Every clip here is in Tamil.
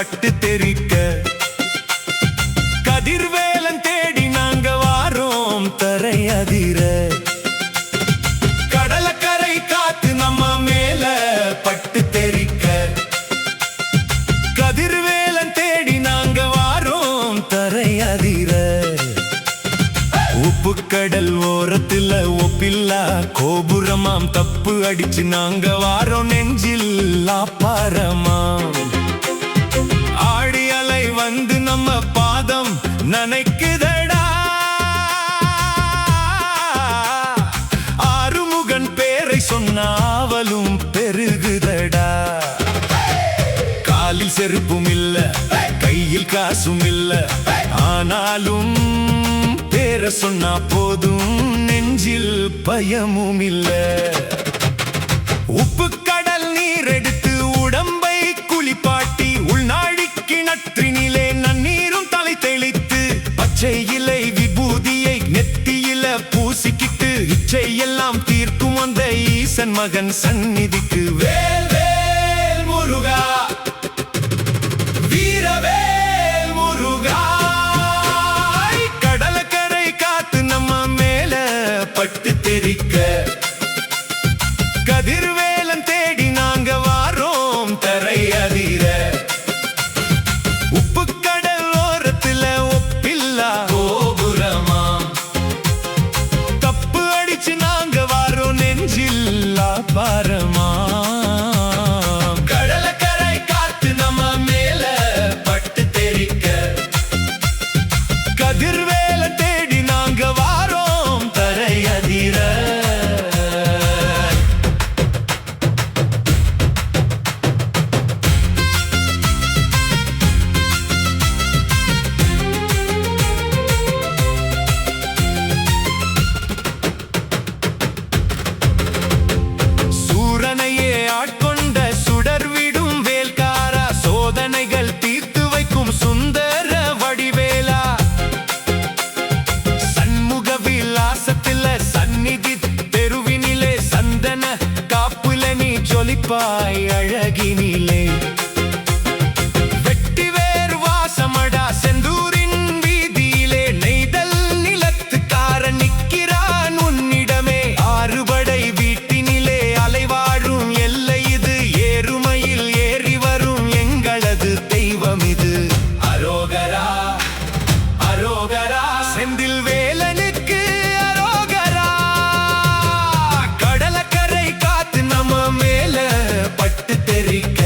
பட்டு தெரிக்க. கதிர்வேலன் தேடி நாங்க வாரோம் தரை அதிர. கடலக்கரை காத்து நம்ம மேல பட்டு தெரிக்க. கதிர்வேலன் தேடி நாங்க வாரோம் தரை அதிர. உப்பு கடல் ஓரத்துல ஒப்பில்லா கோபுரமாம் தப்பு அடிச்சு நாங்க வாரோம் நெஞ்சில் ஆப்பாரமாம். ஆடி அலை வந்து நம்ம பாதம் நனைக்குதடா. ஆறுமுகன் பேரை சொன்னாவலும் பெருகுதடா. காலில் செருப்பும் இல்ல, கையில் காசும் இல்ல, ஆனாலும் பேர சொன்னா போதும் நெஞ்சில் பயமும் இல்ல. உப்பு கடல் நீர் எடுத்து உடம்பை குளிப்பாட்டி உள்நாழி கிணற்றினிலே நன்னீரும் தலை தெளித்து பச்சை இலை விபூதியை நெத்தியில பூசிக்கிட்டு இச்சையெல்லாம் தீர்க்கும் அந்த ஈசன் மகன் சந்நிதிக்கு வேல் வேல் முருகா, வீரவேல் முருகா. பட்டு தெரிக்க. கதிர்வேலன் தேடி நாங்க வாரோம் தரை அதிர. உப்பு கடல் ஓரத்துல ஒப்பில்லா கோபுரமாம் தப்பு அடிச்சு நாங்க வாரோம் நெஞ்சில் ஆபாரமாம். கடலக்கரை காத்து நம்ம மேல பட்டு தெரிக்க. கதிர்வேலன் தேடி நாங்க வாரோம் தரை அதிர. சூரனையே ஆட்கொண்ட சுடர் விடும் வேல்காரா, சோதனைகள் தீர்த்து வைக்கும் சுந்தர வடிவேலா. சண்முக விலாசத்தில சந்நிதி தெருவினிலே சந்தன காப்புல நீ ஜொலிப்பாய் அழகினிலே. வெட்டி வேறு வாசமடா செந்தூரின் வீதியிலே. நெய்தல் நிலத்துக்கார நிற்கிறான் உன்னிடமே. ஆறுபடை வீட்டினிலே அலைவாழும் எல்லை இது. ஏறுமையில் ஏறி வரும் எங்களது தெய்வம் இது. அரோகரா அரோகரா செந்தில் வேலனுக்கு அரோகரா. கடலக்கரை காத்து நம்ம மேல பட்டு தெரிக்க.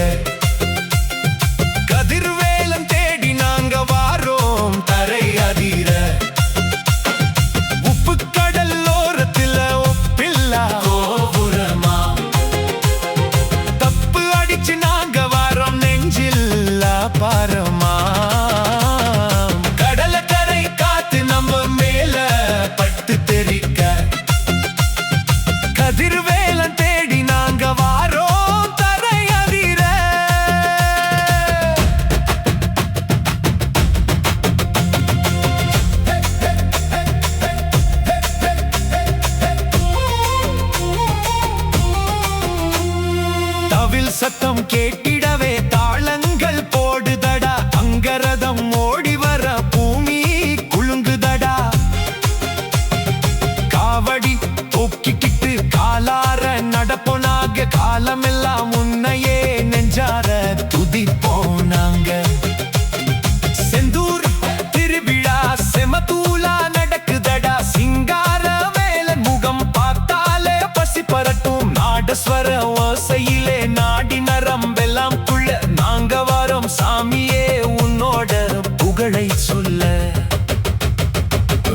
கதிர்வேலன் தேடி நாங்க வாரோம் தரை அதிர. உப்பு கடல் ஓரத்துல ஒப்பில்லா கோபுரமா தப்பு அடிச்சு நாங்க வாரோம் நெஞ்சில் ஆபாரமா. கடலக்கரை காத்து நம்ம மேல பட்டு தெரிக்க. கதிர்வேலன் தேடி நாங்க வாரோம் தரை அதிர. தவில் சத்தம் கேட்டிடவே தாளங்கள் போடுதடா. அங்கரதம் ஓடி வர பூமி குலுங்குதடா. காவடி தூக்கிக்கிட்டு காலார நடப்போனாங்க. காலமெல்லாம் உன்னையே நெஞ்சார துதிப்போம் நாங்க. செந்தூர் திருவிழா செமத்தூலா நடக்குதடா. சிங்கார வேலன் முகம் பார்த்தாலே பசி பரட்டும். நாடஸ்வர ஓசையிலே நாடி நரம்பெல்லாம் துள்ள. நாங்க வாரோம் சாமியே உன்னோட புகழை சொல்ல.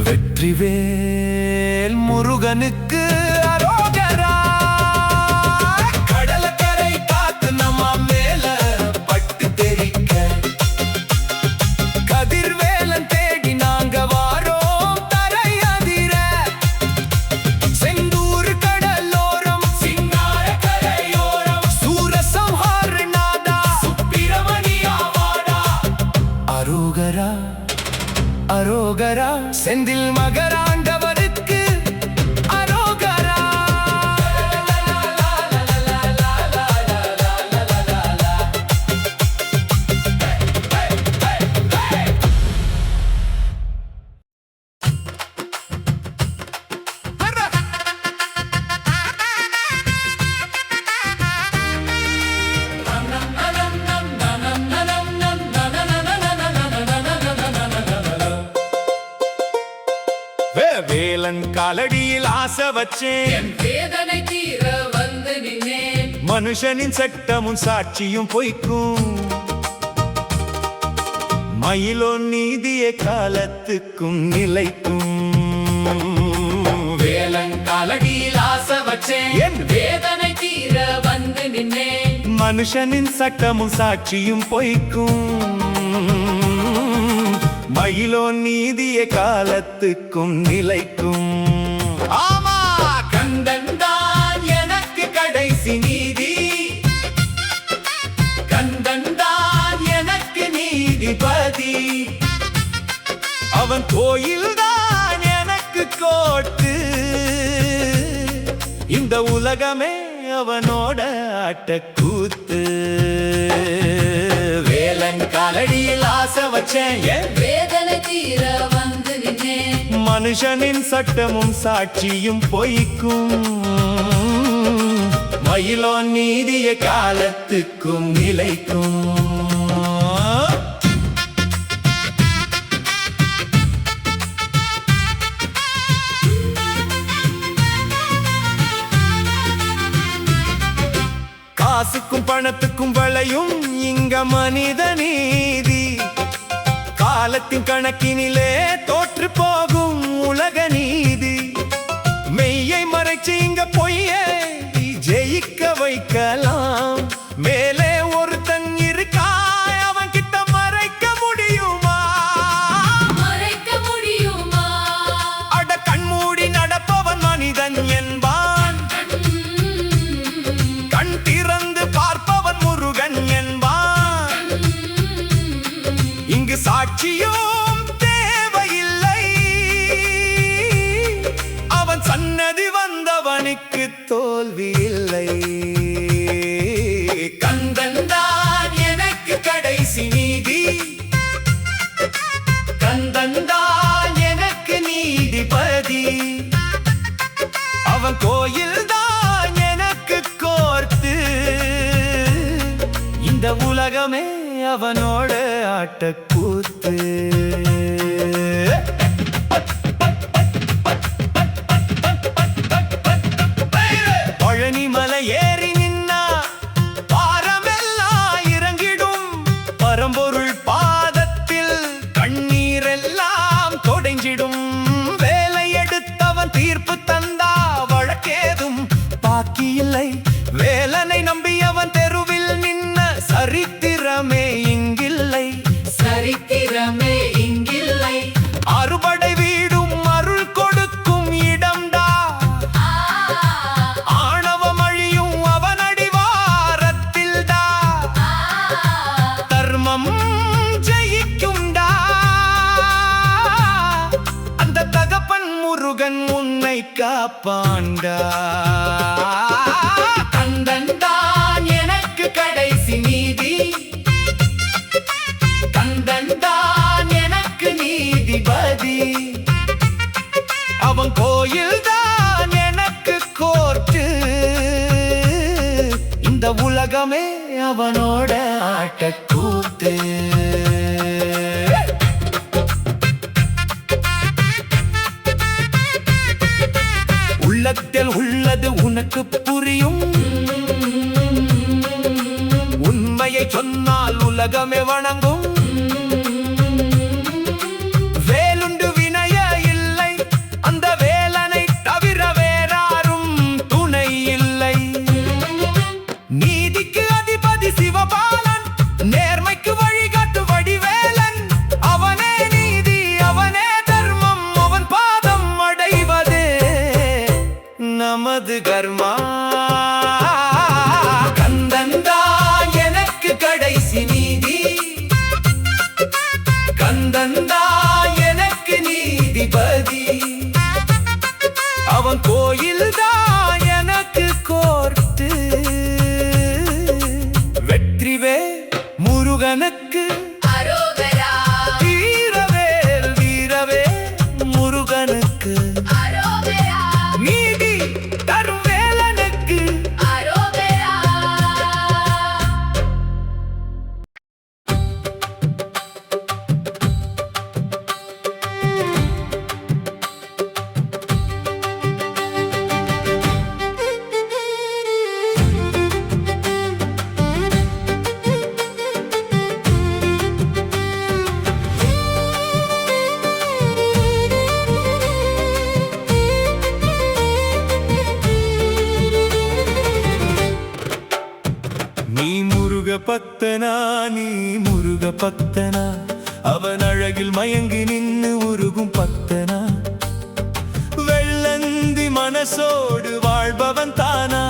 வெற்றிவேல் முருகனுக்கு அரோகரா. கடலக்கரை காத்து நம்ம மேல பட்டு தெரிக்க. கதிர்வேலன் தேடி நாங்க வாரோம் தரை அதிர. செந்தூர் கடலோரம் சிங்கார கரையோரம் சூரசம்ஹார நாதா சுப்பிரமணியா வாடா. அரோகரா அரோகரா செந்தில் மகராண்டவருக்கு அரோகரா. வேலன் காலடியில் ஆசை வச்சேன், என் வேதனை தீர வந்து நின்னேன். மனுஷனின் சட்டமும் சாட்சியும் பொய்க்கும், மயிலோ நீதிய காலத்துக்கும் நிலைக்கும். வேலன் காலடியில் ஆசை வச்சேன், என் வேதனை தீர வந்து நின்னேன். மனுஷனின் சட்டமும் சாட்சியும் பொய்க்கும், மயிலோ நீதிய காலத்துக்கும் நிலைக்கும். ஆமா, கந்தன் தான் எனக்கு கடைசி நீதி, கந்தன் தான் எனக்கு நீதிபதி. அவன் கோயில்தான் எனக்கு கோட்டு, இந்த உலகமே அவனோட ஆட்டக்கூத்து. வேலன் காலடியில் ஆசை வச்சேன், என் வேதனை தீர வந்து நின்னேன். மனுஷனின் சட்டமும் சாட்சியும் பொய்க்கும், மயிலோ நீதிய காலத்துக்கும் நிலைக்கும். காசுக்கும் பணத்துக்கும் வளையும் இங்க மனித நீதி, காலத்தின் கணக்கினிலே தோற்று போகும் உலக நீதி. மெய்யை மறைச்சு இங்க பொய்யை ஜெயிக்க வைக்கலாம், மேலே ஒருத்தன் இருக்காய் அவன் கிட்ட மறைக்க முடியுமா? மறைக்க முடியுமா? அட கண்மூடி நடப்பவன் மனிதன் என்பான், கண் திறந்து பார்ப்பவன் முருகன் என்பான். இங்கு சாட்சியும் தேவையில்லை, அவன் சன்னதி வந்தவனுக்கு தோல்வி இல்லை. கந்தன் தான் எனக்கு கடைசி நீதி, கந்தன் தான் எனக்கு நீதிபதி. அவன் கோயில் தான் எனக்கு கோர்த்து, இந்த உலகமே அவனோட ஆட்டக்கூத்து. பழனி மலை ஏறி நின்னா பாரமெல்லாம் இறங்கிடும், பரம்பொருள் பாதத்தில் கண்ணீரெல்லாம் தொடைஞ்சிடும். வேலை எடுத்தவன் தீர்ப்பு தந்தா வழக்கேதும் பாக்கி இல்லை, வேலனை நம்பியவன் தெருவில் நின்ன சரித்திரமே இங்கில்லை. சரித்திரமே இங்கில்லை. அறுபடை வீடும் அருள் கொடுக்கும் இடம்டா, ஆணவம் அழியும் அவன் அடிவாரத்தில்டா, தர்மம் ஜெயிக்கும்டா. அந்த தகப்பன் முருகன் உன்னை காப்பாண்டா. கந்தன் தான் எனக்கு கடைசி நீதி, கந்தன் தான் எனக்கு நீதிபதி. அவன் கோயில் தான் எனக்கு கோர்ட்டு, இந்த உலகமே அவனோட ஆட்டக்கூத்து. உள்ளத்தில் உள்ளது உனக்கு புரியும், உண்மையை சொன்னால் உலகமே வணங்கும். வேலுண்டு வினைய இல்லை, அந்த வேலனை தவிர வேறாரும் துணை இல்லை. நீதிக்கு அதிபதி சிவபாலன், நேர்மைக்கு வழிகாட்டு வடிவேலன். அவனே நீதி, அவனே தர்மம், அவன் பாதம் அடைவதே நமது கர்மா. கந்தன் தான் எனக்கு கடைசி நீதி, கந்தன் தான் எனக்கு நீதிபதி. அவன் கோயில் தான் எனக்கு கோர்ட்டு, வெற்றிவே முருகனுக்கு அரோகரா, வீரவேல் வீரவே முருகனுக்கு, அரோகரா, நீதி தரும் வேலனுக்கு. அரோகரா. பக்தனா அவன் அழகில் மயங்கி நின்னு உருகும் பக்தனா வெள்ளந்தி மனசோடு வாழ்பவன் தானா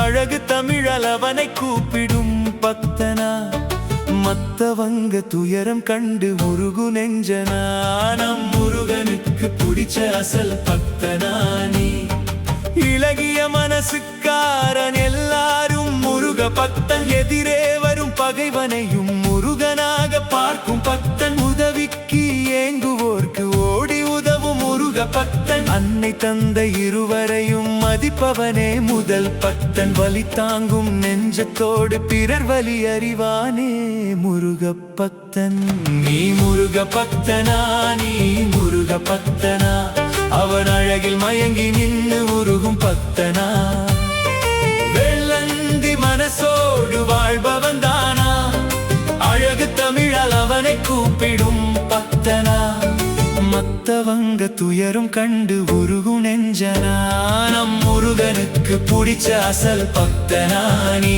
அழகு தமிழல் அவனை கூப்பிடும் பக்தனா மத்தவங்க துயரம் கண்டு முருகு நெஞ்சனா நம் முருகனுக்கு பிடிச்ச அசல் பக்தனா நீ இளகிய மனசுக்காரன் எல்லாரும் முருக பக்தன் எதிரே வரும் பகைவனையும் முருகனாக பார்க்கும் பக்தன் உதவிக்கு ஏங்குவோர்க்கு ஓடி உதவும் முருக பக்தன் அன்னை தந்தை இருவரையும் மதிப்பவனே முதல் பக்தன் வலி தாங்கும் நெஞ்சத்தோடு பிறர் வலி அறிவானே முருக பக்தன் நீ முருக பக்தனா நீ முருக பக்தனா அவன் அழகில் மயங்கி நின்று உருகும் பக்தனா வெள்ளந்தி மனசோடு வாழ்பவன் தானா அழகு தமிழால் அவனை கூப்பிடும் பக்தனா மத்தவங்க துயரும் கண்டு உருகும் நெஞ்சனா நம் முருகனுக்கு பிடிச்ச அசல் பக்தனா நீ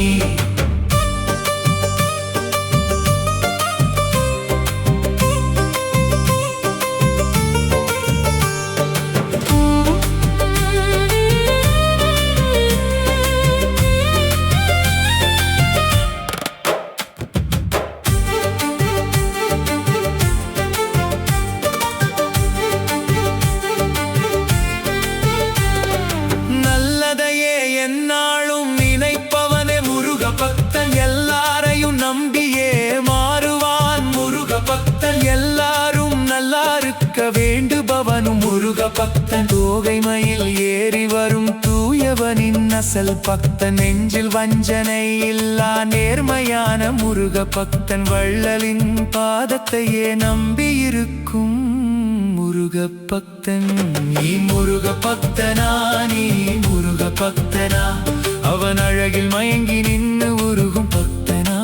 என்னாலும் நினைப்பவனே முருக பக்தன் எல்லாரையும் நம்பியே மாறுவான் முருக பக்தன் எல்லாரும் நல்லா இருக்க வேண்டுபவனும் முருக பக்தன் தோகை மயில் ஏறி வரும் தூயவனின் அசல் பக்தன் நெஞ்சில் வஞ்சனை இல்லா நேர்மையான முருக பக்தன் வள்ளலின் பாதத்தையே நம்பி இருக்கும் முருக பக்தன் நீ முருக பக்தனா நீ முருக பக்தனா அவன் அழகில் மயங்கி நின்று உருகும் பக்தனா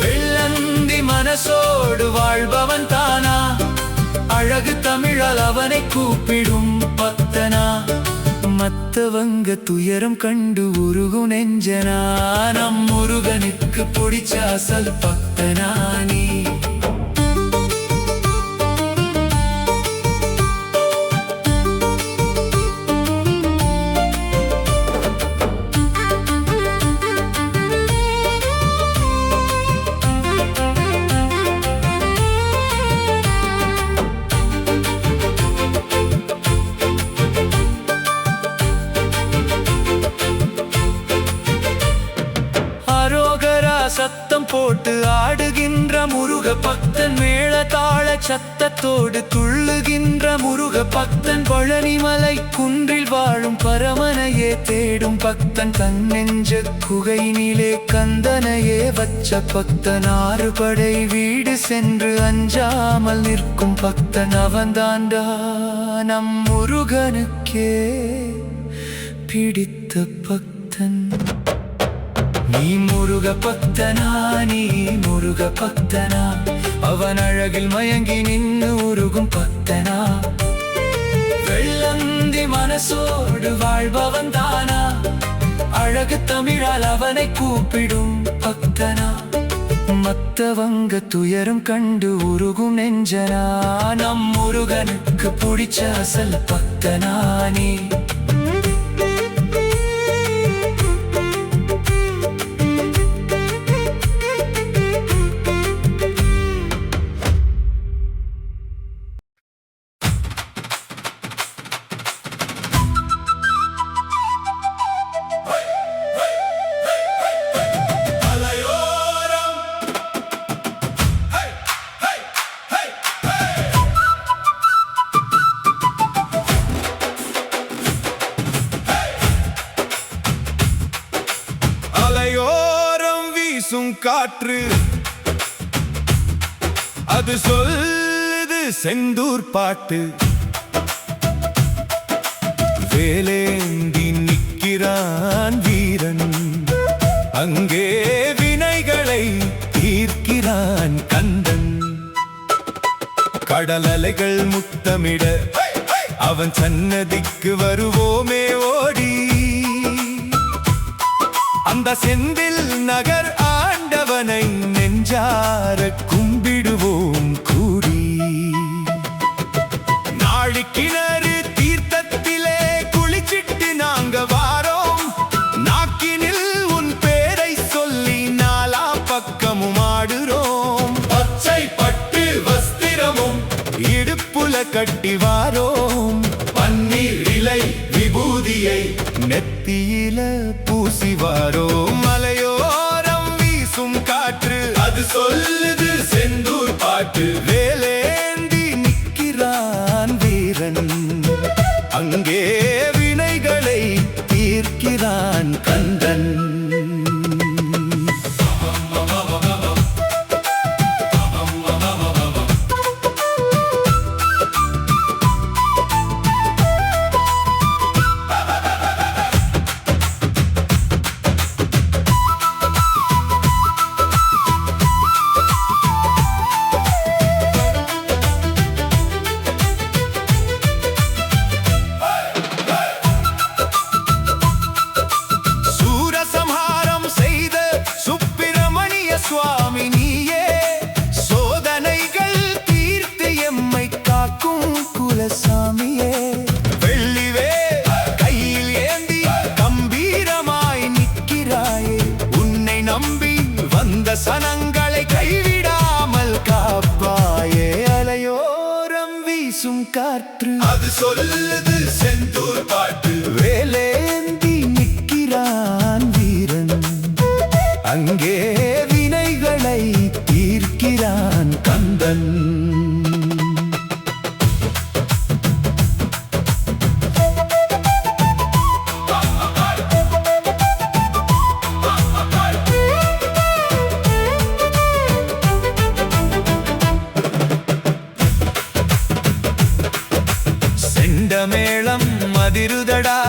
வெள்ளந்தி மனசோடு வாழ்பவன் தானா அழகு தமிழால் அவனை கூப்பிடும் பக்தனா மத்தவங்க துயரம் கண்டு உருகும் நெஞ்சனா நம் முருகனுக்கு பிடிச்ச அசல் பக்தனா நீ சத்தம் போட்டு ஆடுகின்ற முருக பக்தன் மேளதாள சத்தத்தோடு துள்ளுகின்ற முருக பக்தன் பழனிமலை குன்றில் வாழும் பரமனையே தேடும் பக்தன் தன்னெஞ்ச குகையினிலே கந்தனையே வச்ச பக்தன் ஆறுபடை வீடு சென்று அஞ்சாமல் நிற்கும் பக்தன் அவன்தாண்டா நம் முருகனுக்கே பிடித்த பக்தன் நீ முருக பக்தனா நீ முருக பக்தனா அவன் அழகில் மயங்கி நின்று உருகும் பக்தனா வெள்ளந்தி மனசோடு வாழ்பவன் தானா அழகு தமிழால் அவனை கூப்பிடும் பக்தனா மத்தவங்க துயரும் கண்டு உருகும் நெஞ்சனா நம் முருகனுக்கு பிடிச்ச அசல் பக்தனா நீ காற்று அது சொல்லுது செந்தூர் பாட்டு வேலேந்தி நிற்கிறான் வீரன் அங்கே வினைகளை தீர்க்கிறான் கந்தன் கடல் அலைகள் முத்தமிட அவன் சன்னதிக்கு வருவோமே ஓடி அந்த செந்தில் நகர் ஆண்டவனை நெஞ்சார கும்பிடுவோம் கூடி. நாழி கிணறு தீர்த்தத்திலே குளிச்சிட்டு நாங்க வாரோம். நாக்கினில் உன் பேரை சொல்லி நாலா பக்கமும் ஆடுறோம். பச்சை பட்டு வஸ்திரமும் இடுப்புல கட்டி வாரோம். பன்னீர் இலை விபூதியை நெத்தியில பூசி வாரோம். மலையோரம் வீசும் காற்று அது சொல்லுது செந்தூர் பாட்டு. வேலேந்தி நிற்கிறான் வீரன், அங்கே வினைகளை தீர்க்கிறான் கந்தன். சூரசம்ஹாரம் செய்த சுப்பிரமணிய சுவாமி நீயே, சோதனைகள் தீர்த்து எம்மை காக்கும் குலசாமியே. வெள்ளிவே கையில் ஏந்தி கம்பீரமாய் நிற்கிறாயே, உன்னை நம்பி வந்த சனங்களை கைவிடாமல் காப்பாயே. அலையோரம் வீசும் காற்று அது சொல்லுது செந்தூர் பாட்டு. வேலேந்தி நிற்கிறான் வீரன், அங்கே வினைகளை தீர்க்கிறான் கந்தன். செண்டமேளம் மதிருதடா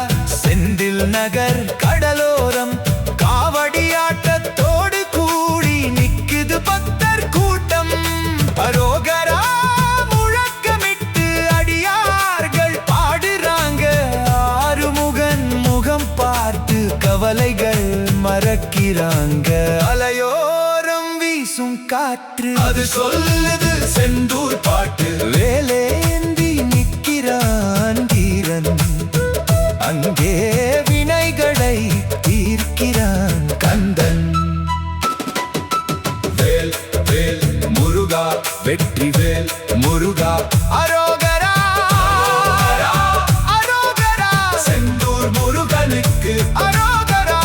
செந்தில் நகர் கடலோரம். காவடியாட்டத்தோடு கூடி நிக்குது பக்தர் கூட்டம். அரோகரா முழக்கமிட்டு அடியார்கள் பாடுறாங்க. ஆறுமுகன் முகம் பார்த்து கவலைகள் மறக்கிறாங்க. அலையோரம் வீசும் காற்று அது சொல்லுது செந்தூர் பாட்டு. வேலேந்தி நிற்கிறான் வீரன், அங்கே வினைகளை தீர்க்கிறான் கந்தன். வேல் வேல் முருகா வெற்றி வேல் முருகா அரோகரா அரோகரா செந்தூர் முருகனுக்கு அரோகரா.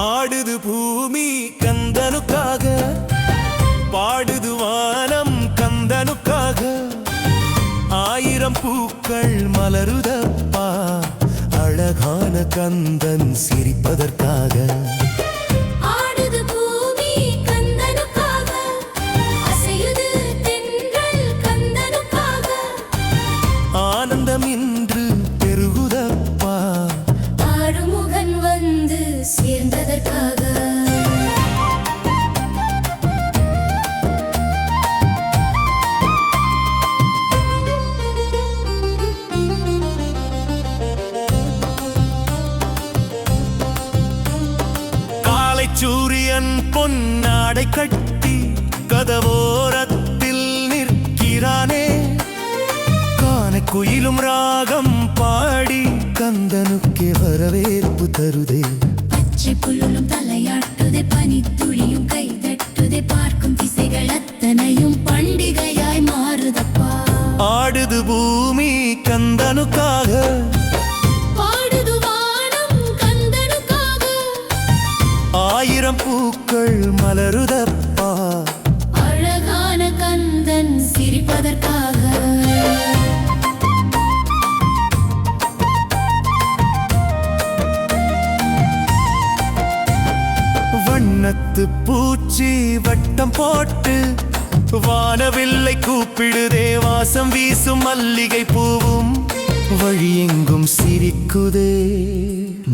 ஆடுது பூமி கந்தனுக்காக, பாடுது வானம் கந்தனுக்காக. ஆயிரம் பூக்கள் மலருதப்பா, அழகான கந்தன் சிரிப்பதற்காக. ஆடுது பூமி கந்தனுக்காக, அசையுது தென்றல் கந்தனுக்காக. ஆனந்தம் இன்று பெருகுதப்பா, ஆறுமுகன் வந்து சேர்ந்ததற்காக. சூரியன் பொன்னாடை கட்டி கதவோரத்தில் நிற்கிறானே. கானக்குயிலும் ராகம் பாடி கந்தனுக்கே வரவேற்பு தருதே. பச்சை புல்லும் தலையாட்டுதே, பனித்துளியும் கைதட்டுதே, பார்க்கும் திசைகள் அத்தனையும் பண்டிகையாய் மாறுதப்பா. ஆடுது பூமி கந்தனுக்காக, பாடுது வானம் கந்தனுக்காக. ஆயிரம் பூக்கள் மலருதப்பா, அழகான கந்தன் சிரிப்பதற்காக. வண்ண வானத்து பூச்சி வட்டம் போட்டு வானவில்லை கூப்பிடுதே, வாசம் வீசும் மல்லிகை பூவும் வழியெங்கும் சிரிக்குதே.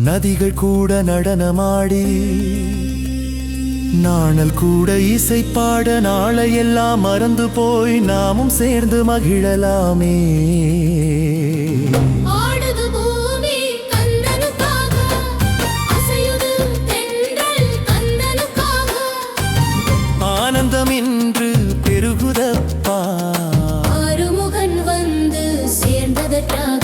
நதிகள் கூட நடனமாடி, நாணல் கூட இசை பாட, நாளையெல்லாம் மறந்து போய் நாமும் சேர்ந்து மகிழலாமே. ஆடுது பூமி கந்தனுக்காக, அசையுது தென்றல் கந்தனுக்காக. ஆனந்தம் இன்று பெருகுதப்பா, ஆறுமுகன் வந்து சேர்ந்ததற்காக.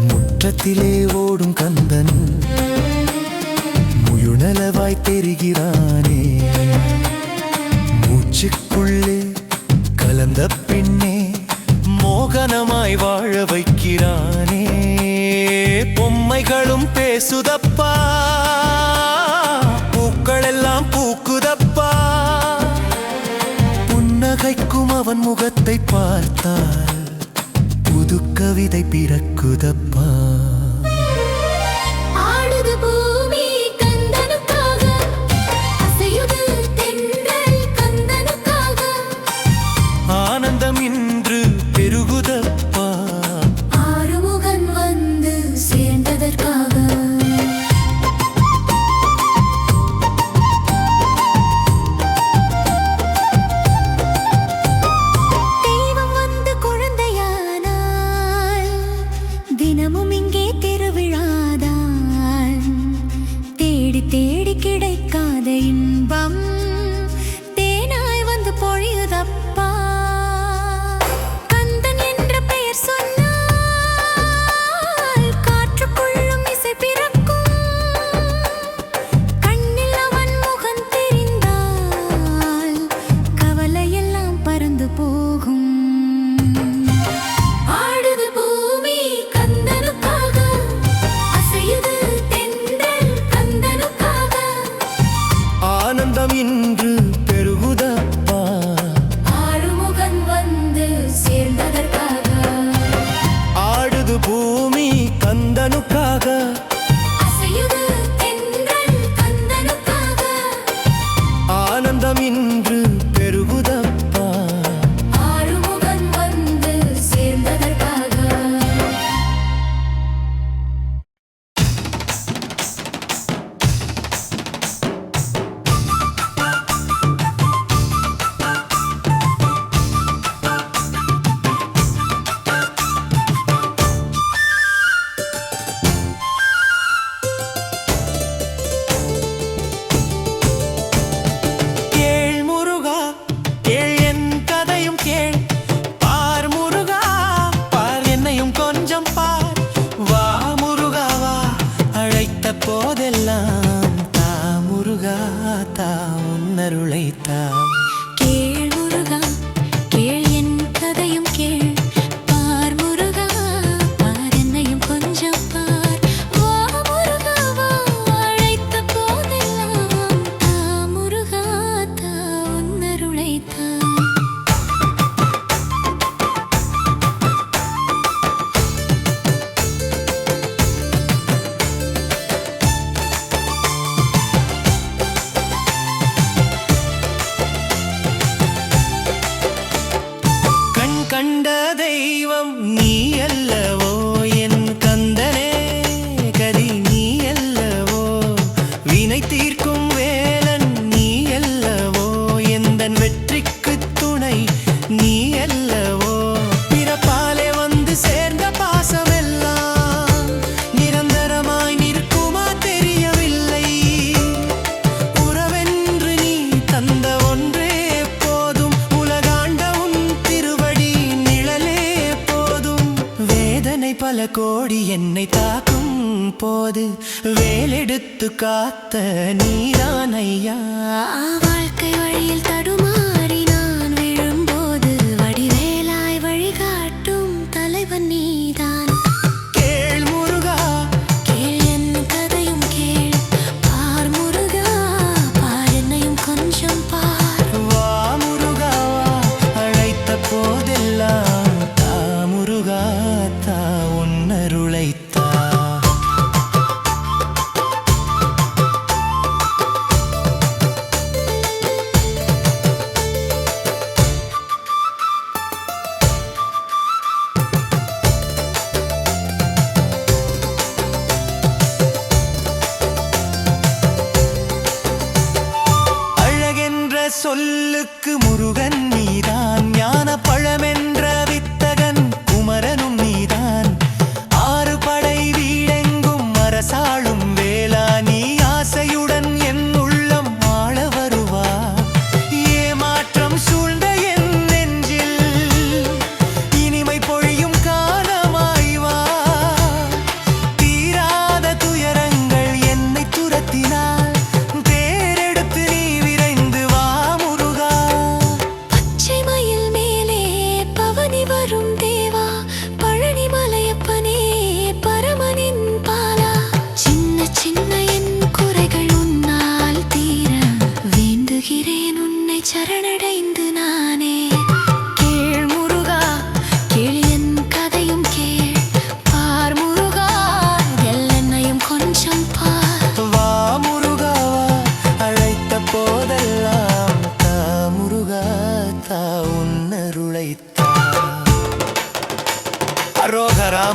முற்றத்திலே ஓடும் கந்தன் முழுநலவாய் தெரிகிறானே. மூச்சுக்குள்ளே கலந்த பின்னே மோகனமாய் வாழ வைக்கிறானே. பொம்மைகளும் பேசுதப்பா, பூக்களெல்லாம் பூக்குதப்பா. புன்னகைக்கும் அவன் முகத்தை பார்த்தால் புது கவிதை பிறக்குதப்பா. ஆடுது பூமி கந்தனுக்காக, அசையுது தென்றல் கந்தனுக்காக. ஆனந்தம் இன்று பெருகுதப்பா, ஆறுமுகன் வந்து சேர்ந்ததற்காக. தெய்வம் வந்து குழந்தையானாள், தினமும் இங்கே திருவிழாதான். தேடி தேடி கிடைக்காத இன்பம் தேனாய் வந்து பொழியுதப்பா. கந்தன் என்ற பெயர் சொன்னால் காற்றுக்குள்ளும் இசை பிறக்கும். கண்ணில் அவன் முகம் தெரிந்தால் கவலையெல்லாம் பறந்து போகும். ஆடுது பூமி கந்தனுக்காக, அசையுது தென்றல் கந்தனுக்காக. ஆனந்தம் இன்று பெருகுதப்பா, ஆறுமுகன் வந்து சேர்ந்ததற்காக. ஆடுது பூமி கந்தனுக்காக. அசையுது தென்றல் கந்தனுக்காக. ஆனந்தம் இன்று பெருகுதப்பா, ஆறுமுகன் வந்து சேர்ந்ததற்காக. கேள் முருகா கேள், என் கதையும் கேள். பார் முருகா பார், என்னையும் கொஞ்சம் பார். வா முருகா வா, அழைத்த போதெல்லாம் தா முருகா தா, உன்னருளை தா. கேள் முருகா கேள், என் கதையும் கேள். பார் முருகா பார், என்னையும் கொஞ்சம் பார். வா முருகா வா, அழைத்த போதெல்லாம் தா முருகா தா, உன்னருளை தா. கண் கண்ட தெய்வம் நீ அல்லவோ என் கந்தனே, கதி நீ அல்லவோ. வினை தீர்க்கும் வேலன் நீ அல்லவோ, எந்தன் வெற்றிக்கு துணை நீ அல்லவோ. பிறப்பாலே வந்து சேர்ந்த பாசமெல்லாம் நிரந்தரமாய் நிற்குமா தெரியவில்லை. உறவென்று நீ தந்த ஒன்றே போதும், உலகாண்ட உன் திருவடி நிழலே போதும். வேதனை பல கோடி என்னை தாக்கும் போது வேலெடுத்து காத்த நீதான் ஐயா. வாழ்க்கை வழியில் தடுமாறி நான் விழும்போது வடிவேலாய் வழிகாட்டும் தலைவன் நீதான். கேள் முருகா கேள், என் கதையும் கேள். பார் முருகா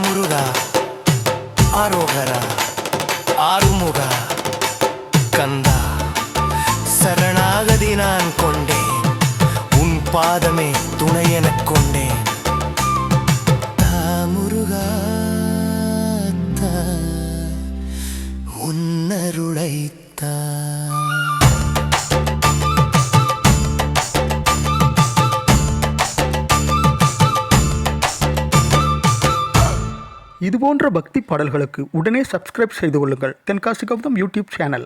முருகா ஆரோகரா ஆறுமுகா கந்தா சரணாகதி நான் கொண்டேன் உன் பாதமே துணை எனக் கொண்டேன் முருகா உன்னருளைத்தா. இதுபோன்ற பக்தி பாடல்களுக்கு உடனே சப்ஸ்கிரைப் செய்து கொள்ளுங்கள் தென்காசி கௌதம் யூடியூப் சேனல்.